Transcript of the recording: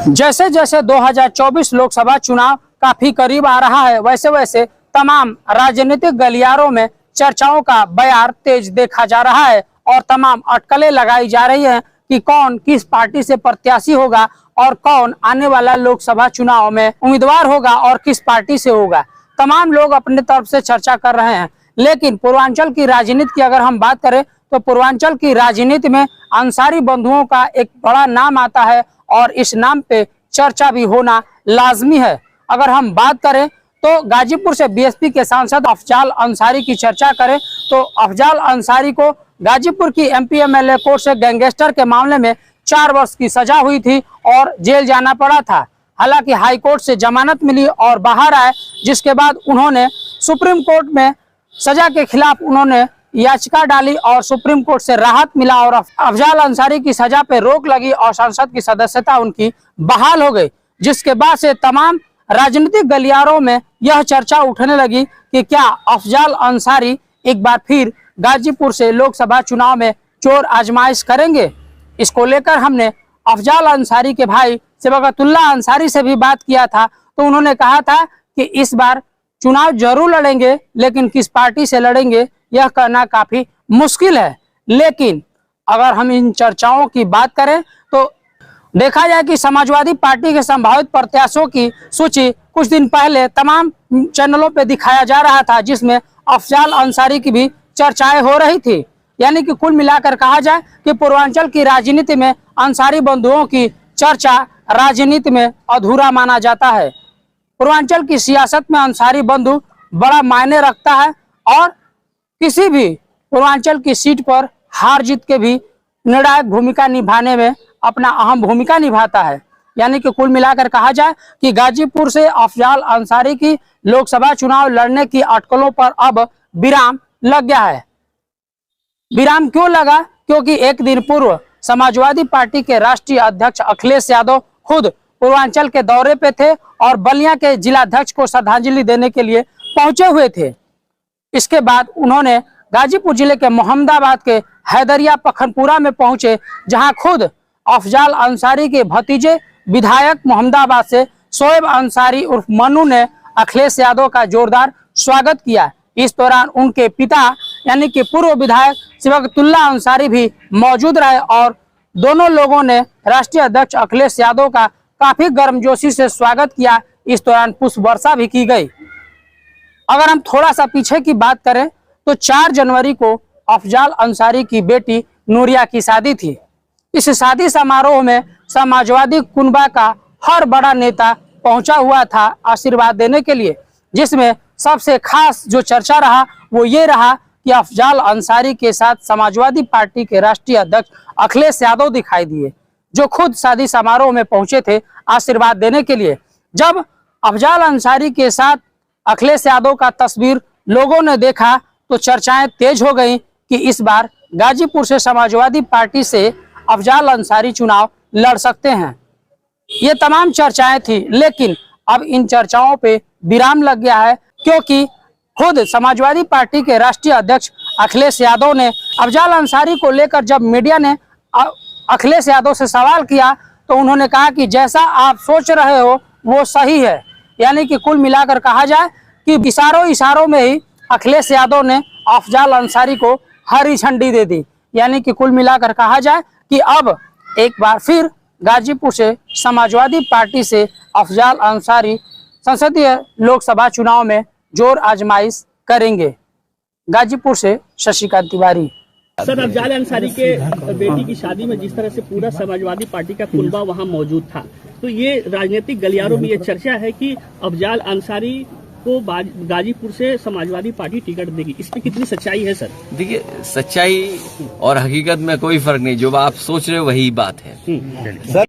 जैसे जैसे 2024 लोकसभा चुनाव काफी करीब आ रहा है, वैसे वैसे तमाम राजनीतिक गलियारों में चर्चाओं का बयार तेज देखा जा रहा है और तमाम अटकलें लगाई जा रही हैं कि कौन किस पार्टी से प्रत्याशी होगा और कौन आने वाला लोकसभा चुनाव में उम्मीदवार होगा और किस पार्टी से होगा। तमाम लोग अपने तरफ से चर्चा कर रहे हैं, लेकिन पूर्वांचल की राजनीति की अगर हम बात करें तो पूर्वांचल की राजनीति में अंसारी बंधुओं का एक बड़ा नाम आता है और इस नाम पे चर्चा भी होना लाजमी है। अगर हम बात करें तो गाजीपुर से बीएसपी के सांसद अफजाल अंसारी की चर्चा करें तो अफजाल अंसारी को गाजीपुर की एमपी एमएलए कोर्ट से गैंगस्टर के मामले में 4 वर्ष की सजा हुई थी और जेल जाना पड़ा था। हालांकि हाई कोर्ट से जमानत मिली और बाहर आए, जिसके बाद उन्होंने सुप्रीम कोर्ट में सजा के खिलाफ उन्होंने याचिका डाली और सुप्रीम कोर्ट से राहत मिला और अफजाल अंसारी की सजा पे रोक लगी और संसद की सदस्यता उनकी बहाल हो गई। जिसके बाद से तमाम राजनीतिक गलियारों में यह चर्चा उठने लगी कि क्या अफजाल अंसारी एक बार फिर गाजीपुर से लोकसभा चुनाव में जोर आजमाइश करेंगे। इसको लेकर हमने अफजाल अंसारी के भाई सिबगतुल्ला अंसारी से भी बात किया था, तो उन्होंने कहा था कि इस बार चुनाव जरूर लड़ेंगे, लेकिन किस पार्टी से लड़ेंगे यह कहना काफी मुश्किल है। लेकिन अगर हम इन चर्चाओं की बात करें तो देखा जाए कि समाजवादी पार्टी के संभावित प्रत्याशियों की सूची कुछ दिन पहले तमाम चैनलों पे दिखाया जा रहा था, जिसमें अफजाल अंसारी की भी चर्चाएं हो रही थी। यानी कि कुल मिलाकर कहा जाए कि पूर्वांचल की राजनीति में अंसारी बंधुओं की चर्चा राजनीति में अधूरा माना जाता है। पूर्वांचल की सियासत में अंसारी बंधु बड़ा मायने रखता है और किसी भी पूर्वांचल की सीट पर हार जीत के भी निर्णायक भूमिका निभाने में अपना अहम भूमिका निभाता है। यानी कि कुल मिलाकर कहा जाए कि गाजीपुर से अफजाल अंसारी की लोकसभा चुनाव लड़ने की अटकलों पर अब विराम लग गया है। विराम क्यों लगा? क्योंकि एक दिन पूर्व समाजवादी पार्टी के राष्ट्रीय अध्यक्ष अखिलेश यादव खुद पूर्वांचल के दौरे पे थे और बलिया के जिलाध्यक्ष को श्रद्धांजलि देने के लिए पहुंचे हुए थे। इसके बाद उन्होंने गाजीपुर जिले के मोहम्मदाबाद के हैदरिया पखनपुरा में पहुंचे, जहां खुद अफजाल अंसारी के भतीजे विधायक मोहम्मदाबाद से शोएब अंसारी उर्फ मनु ने अखिलेश यादव का जोरदार स्वागत किया। इस दौरान उनके पिता यानी कि पूर्व विधायक सिबगतुल्ला अंसारी भी मौजूद रहे और दोनों लोगों ने राष्ट्रीय अध्यक्ष अखिलेश यादव का काफी गर्मजोशी से स्वागत किया। इस दौरान पुष्प वर्षा भी की गई। अगर हम थोड़ा सा पीछे की बात करें तो 4 जनवरी को अफजाल अंसारी की बेटी नूरिया की शादी थी। इस शादी समारोह में समाजवादी कुनबा का हर बड़ा नेता पहुंचा हुआ था आशीर्वाद देने के लिए, जिसमें सबसे खास जो चर्चा रहा वो ये रहा कि अफजाल अंसारी के साथ समाजवादी पार्टी के राष्ट्रीय अध्यक्ष अखिलेश यादव दिखाई दिए, जो खुद शादी समारोह में पहुंचे थे आशीर्वाद देने के लिए। जब अफजाल अंसारी के साथ अखिलेश यादव का तस्वीर लोगों ने देखा तो चर्चाएं तेज हो गई कि इस बार गाजीपुर से समाजवादी पार्टी से अफजाल अंसारी चुनाव लड़ सकते हैं। ये तमाम चर्चाएं थी, लेकिन अब इन चर्चाओं पे विराम लग गया है, क्योंकि खुद समाजवादी पार्टी के राष्ट्रीय अध्यक्ष अखिलेश यादव ने अफजाल अंसारी को लेकर जब मीडिया ने अखिलेश यादव से सवाल किया तो उन्होंने कहा कि जैसा आप सोच रहे हो वो सही है। यानी कि कुल मिलाकर कहा जाए कि इशारों में ही अखिलेश यादव ने अफजाल अंसारी को हरी झंडी दे दी। यानी कि कुल मिलाकर कहा जाए कि अब एक बार फिर गाजीपुर से समाजवादी पार्टी से अफजाल अंसारी संसदीय लोकसभा चुनाव में जोर आजमाइश करेंगे। गाजीपुर से शशिकांत तिवारी। सर, अफजाल अंसारी के बेटी की शादी में जिस तरह से पूरा समाजवादी पार्टी का कुनबा वहां मौजूद था, तो ये राजनीतिक गलियारों में ये चर्चा है कि अफजाल अंसारी को गाजीपुर से समाजवादी पार्टी टिकट देगी। इसमें कितनी सच्चाई है सर? देखिए, सच्चाई और हकीकत में कोई फर्क नहीं, जो आप सोच रहे हो वही बात है।